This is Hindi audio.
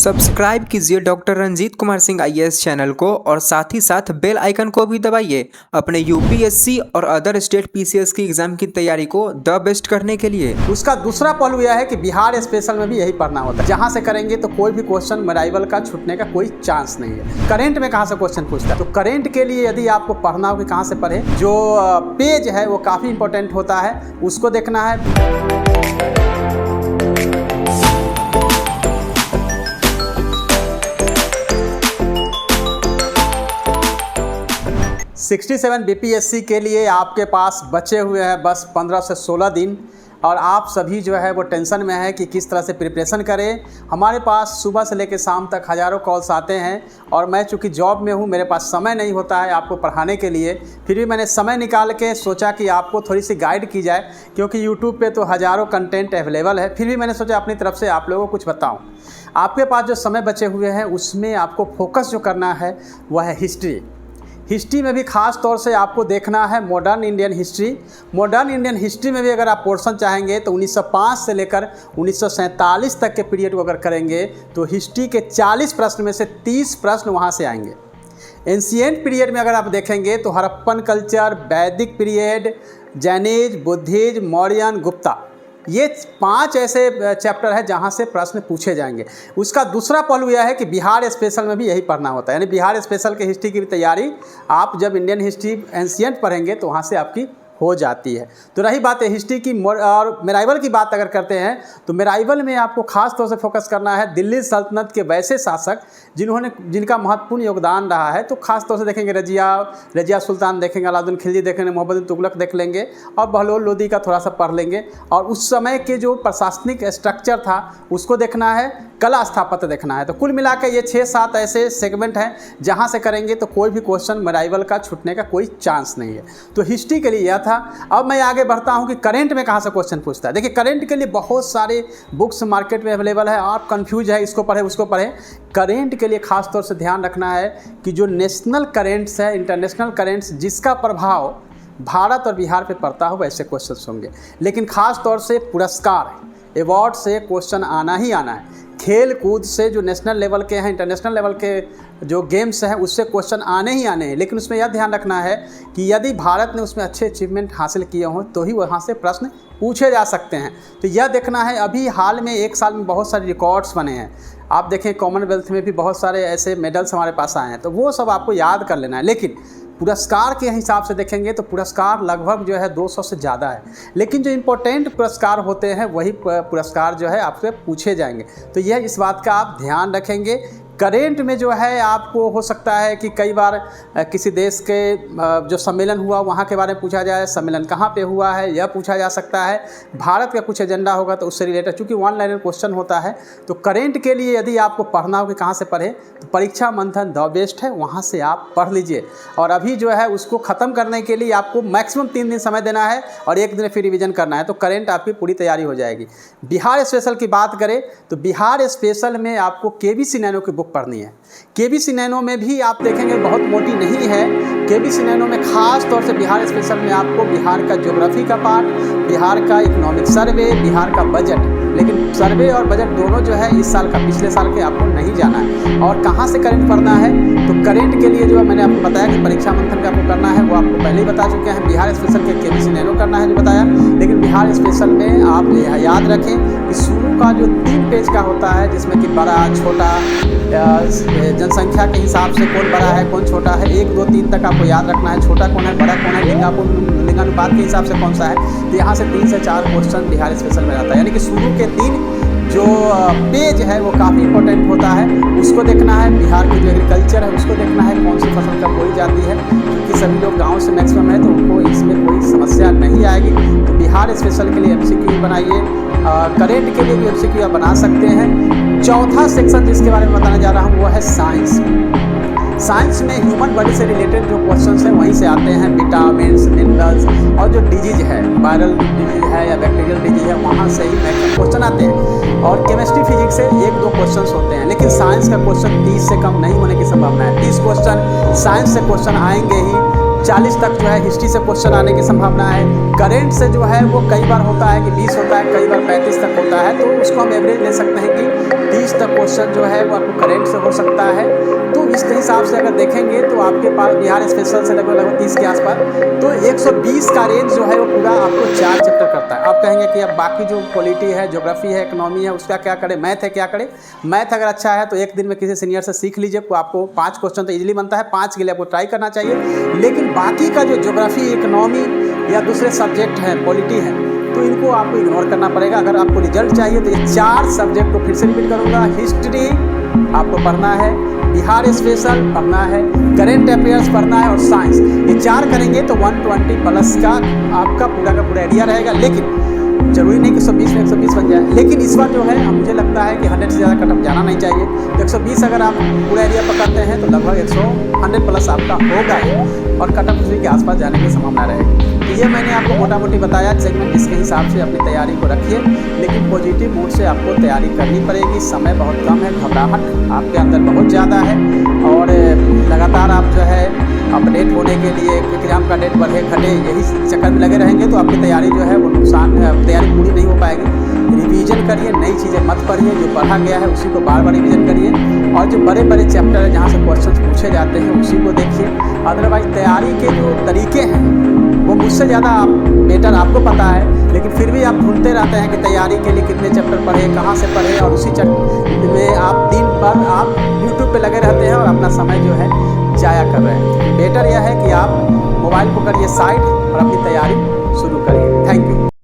सब्सक्राइब कीजिए doctor Ranjit Kumar Singh IAS channel को और साथ ही साथ बेल आइकन को भी दबाइए अपने यूपीएससी और अदर स्टेट पीसीएस की एग्जाम की तैयारी को द बेस्ट करने के लिए। उसका दूसरा पहलू यह है कि बिहार स्पेशल में भी यही पढ़ना होता है। जहां से करेंगे तो कोई भी क्वेश्चन मेराइवल का छूटने का कोई चांस नहीं है। करेंट में कहां से क्वेश्चन पूछता है, तो करेंट के लिए यदि आपको पढ़ना हो कि कहां से पढ़े, जो पेज है वो काफ़ी इंपॉर्टेंट होता है, उसको देखना है। 67 बीपीएससी के लिए आपके पास बचे हुए हैं बस 15 से 16 दिन और आप सभी जो है वो टेंशन में है कि किस तरह से प्रिपरेशन करें। हमारे पास सुबह से लेकर शाम तक हज़ारों कॉल्स आते हैं और मैं चूँकि जॉब में हूँ, मेरे पास समय नहीं होता है आपको पढ़ाने के लिए, फिर भी मैंने समय निकाल के सोचा कि आपको थोड़ी सी गाइड की जाए, क्योंकि यूट्यूब पे तो हज़ारों कंटेंट अवेलेबल है। फिर भी मैंने सोचा अपनी तरफ से आप लोगों को कुछ बताऊँ। आपके पास जो समय बचे हुए हैं उसमें आपको फोकस जो करना है वह है हिस्ट्री में भी ख़ास तौर से आपको देखना है modern Indian history. Modern Indian history में भी अगर आप पोर्शन चाहेंगे तो 1905 से लेकर 1947 तक के पीरियड को अगर करेंगे तो हिस्ट्री के 40 प्रश्न में से 30 प्रश्न वहाँ से आएंगे। एंशिएंट पीरियड में अगर आप देखेंगे तो हड़प्पन कल्चर, वैदिक पीरियड, जैनिज, बुद्धिज्म, मौर्यन, गुप्ता, ये 5 ऐसे चैप्टर है जहाँ से प्रश्न पूछे जाएंगे। उसका दूसरा पहलू यह है कि बिहार स्पेशल में भी यही पढ़ना होता है, यानी बिहार स्पेशल के हिस्ट्री की भी तैयारी आप जब इंडियन हिस्ट्री एंशिएंट पढ़ेंगे तो वहाँ से आपकी हो जाती है। तो रही बात है हिस्ट्री की और मेराइवल की बात अगर करते हैं तो मेराइवल में आपको खास तौर से फोकस करना है दिल्ली सल्तनत के वैसे शासक जिनका महत्वपूर्ण योगदान रहा है। तो खास तौर से देखेंगे रजिया सुल्तान देखेंगे, अलाउद्दीन खिलजी देखेंगे, मोहम्मद तुगलक देख लेंगे और बहलोल लोदी का थोड़ा सा पढ़ लेंगे। और उस समय के जो प्रशासनिक स्ट्रक्चर था उसको देखना है, कला स्थापत्य देखना है। तो कुल मिला के ये 6-7 ऐसे सेगमेंट हैं जहाँ से करेंगे तो कोई भी क्वेश्चन मेराइवल का छूटने का कोई चांस नहीं है। तो हिस्ट्री के लिए यह था। अब मैं आगे बढ़ता हूँ कि करेंट में कहाँ से क्वेश्चन पूछता है। देखिए करेंट के लिए बहुत सारे बुक्स मार्केट में अवेलेबल है, आप कंफ्यूज है इसको पढ़ें उसको पढ़ें। करेंट के लिए खास तौर से ध्यान रखना है कि जो नेशनल करेंट्स है, इंटरनेशनल करेंट्स, जिसका प्रभाव भारत और बिहार पे पड़ता हो वैसे क्वेश्चन होंगे। लेकिन खास तौर से पुरस्कार अवार्ड से क्वेश्चन आना ही आना है। खेल कूद से जो नेशनल लेवल के हैं, इंटरनेशनल लेवल के जो गेम्स हैं उससे क्वेश्चन आने ही आने हैं। लेकिन उसमें यह ध्यान रखना है कि यदि भारत ने उसमें अच्छे अचीवमेंट हासिल किए हों तो ही वहाँ से प्रश्न पूछे जा सकते हैं। तो यह देखना है। अभी हाल में 1 साल में बहुत सारे रिकॉर्ड्स बने हैं। आप देखें कॉमनवेल्थ में भी बहुत सारे ऐसे मेडल्स हमारे पास आए हैं, तो वो सब आपको याद कर लेना है। लेकिन पुरस्कार के हिसाब से देखेंगे तो पुरस्कार लगभग जो है 200 से ज़्यादा है। लेकिन जो इम्पोर्टेंट पुरस्कार होते हैं वही पुरस्कार जो है आपसे पूछे जाएंगे। तो यह इस बात का आप ध्यान रखेंगे। करेंट में जो है आपको हो सकता है कि कई बार किसी देश के जो सम्मेलन हुआ वहाँ के बारे में पूछा जाए, सम्मेलन कहाँ पे हुआ है यह पूछा जा सकता है। भारत का कुछ एजेंडा होगा तो उससे रिलेटेड, चूँकि 1 लाइनर क्वेश्चन होता है। तो करेंट के लिए यदि आपको पढ़ना हो कि कहाँ से पढ़े तो परीक्षा मंथन द बेस्ट है, वहाँ से आप पढ़ लीजिए। और अभी जो है उसको ख़त्म करने के लिए आपको मैक्सिमम 3 दिन समय देना है और 1 दिन फिर रिविज़न करना है। तो करेंट आपकी पूरी तैयारी हो जाएगी। बिहार स्पेशल की बात करें तो बिहार स्पेशल में आपको केबीसी नैनो की बुक पढ़नी है। केबीसी नैनो में भी आप देखेंगे बहुत मोटी नहीं है। केबीसी नैनो में खास तौर से बिहार स्पेशल में आपको बिहार का ज्योग्राफी का पार्ट, बिहार का इकोनॉमिक सर्वे, बिहार का बजट, लेकिन सर्वे और बजट दोनों जो है इस साल का पिछले साल के आपको नहीं जाना है। और कहाँ से करेंट पढ़ना है तो करेंट के लिए जो मैंने आपको बताया कि परीक्षा मंथन का आपको करना है वो आपको पहले ही बता चुके हैं। बिहार स्पेशल के केबीसी नैनो करना है जो बताया। लेकिन बिहार स्पेशल में आप याद रखें कि शुरू का जो 3 पेज का होता है जिसमें कि बड़ा छोटा, जनसंख्या के हिसाब से कौन बड़ा है कौन छोटा है, 1 2 3 तक आपको याद रखना है। छोटा कौन है, बड़ा कौन है, लिंगानुपात के हिसाब से कौन सा है। तो यहाँ से 3 से 4 क्वेश्चन बिहार स्पेशल में आता है। यानी कि शुरू के 3 जो पेज है वो काफ़ी इंपॉर्टेंट होता है, उसको देखना है। बिहार की जो एग्रीकल्चर है उसको देखना है, कौन सी फसल कब बोई जाती है, क्योंकि सभी लोग गांव से मैक्सिमम है तो उनको इसमें कोई समस्या नहीं आएगी। तो बिहार स्पेशल के लिए एमसीक्यू बनाइए, करेंट के लिए भी एमसीक्यू आप बना सकते हैं। चौथा सेक्शन जिसके बारे में बताने जा रहा हूँ वो है साइंस। साइंस में ह्यूमन बॉडी से रिलेटेड जो क्वेश्चंस हैं वहीं से आते हैं। विटामिन्स, मिनरल्स और जो डिजीज है, वायरल डिजीज है या बैक्टीरियल डिजीज है, वहाँ से ही मैक्सिमम क्वेश्चन आते हैं। और केमिस्ट्री फिजिक्स से 1-2 क्वेश्चंस होते हैं। लेकिन साइंस का क्वेश्चन 30 से कम नहीं होने की संभावना है। 30 क्वेश्चन साइंस से क्वेश्चन आएंगे ही। 40 तक जो है हिस्ट्री से क्वेश्चन आने की संभावना है। करेंट से जो है वो कई बार होता है कि 20 होता है, कई बार 35 तक होता है। तो उसको हम एवरेज ले सकते हैं कि 20 तक क्वेश्चन जो है वो आपको करेंट से हो सकता है। तो इस हिसाब से अगर देखेंगे तो आपके पास बिहार स्पेशल से लगभग 30 के आसपास, तो 120 का रेंज जो है वो पूरा आपको 4 चैप्टर करता है। आप कहेंगे कि अब बाकी जो पॉलिटी है, ज्योग्राफी है, इकोनॉमी है, उसका क्या करें, मैथ है क्या करें। मैथ अगर अच्छा है तो एक दिन में किसी सीनियर से सीख लीजिए, आपको 5 क्वेश्चन तो इजीली बनता है, 5 के लिए आपको ट्राई करना चाहिए। लेकिन बाकी का जो ज्योग्राफी, इकोनॉमी या दूसरे सब्जेक्ट हैं, पॉलिटी है, तो इनको आपको इग्नोर करना पड़ेगा। अगर आपको रिजल्ट चाहिए तो ये 4 सब्जेक्ट को फिर से रिपीट करूँगा। हिस्ट्री आपको पढ़ना है, बिहार स्पेशल पढ़ना है, करेंट अफेयर्स पढ़ना है और साइंस। ये 4 करेंगे तो 120 प्लस का आपका पूरा का पूरा आइडिया रहेगा। लेकिन जरूरी नहीं कि 120 में 120 बन जाए, लेकिन इस बार जो है मुझे लगता है कि 100 से ज़्यादा कट ऑफ जाना नहीं चाहिए। 120 अगर आप पूरा एरिया पकड़ते हैं तो लगभग 100 प्लस आपका होगा ही, और कट ऑफ उसी के आसपास जाने की संभावना रहेगी। तो ये मैंने आपको मोटा मोटी बताया सेगमेंट, इसके हिसाब से अपनी तैयारी को रखिए। लेकिन पॉजिटिव मूड से आपको तैयारी करनी पड़ेगी। समय बहुत कम है, घबराहट आपके अंदर बहुत ज़्यादा है, और लगातार आप जो है अपडेट होने के लिए एग्जाम का डेट बढ़े घटे यही चक्कर में लगे रहेंगे तो आपकी तैयारी जो है वो नुकसान, तैयारी पूरी नहीं हो पाएगी। रिवीजन करिए, नई चीज़ें मत पढ़िए, जो पढ़ा गया है उसी को बार बार रिवीजन करिए, और जो बड़े बड़े चैप्टर है जहाँ से क्वेश्चन पूछे जाते हैं उसी को देखिए। अदरवाइज तैयारी के जो तरीके हैं वो मुझसे ज़्यादा बेटर आपको पता है, लेकिन फिर भी आप ढूंढते रहते हैं कि तैयारी के लिए कितने चैप्टर पढ़े, कहाँ से पढ़े, और उसी चैप्टर में आप दिन भर आप यूट्यूब पे लगे रहते हैं और अपना समय जो है जाया कर रहे हैं। बेटर यह है कि आप मोबाइल को करिए साइड और अपनी तैयारी शुरू करिए। Thank you.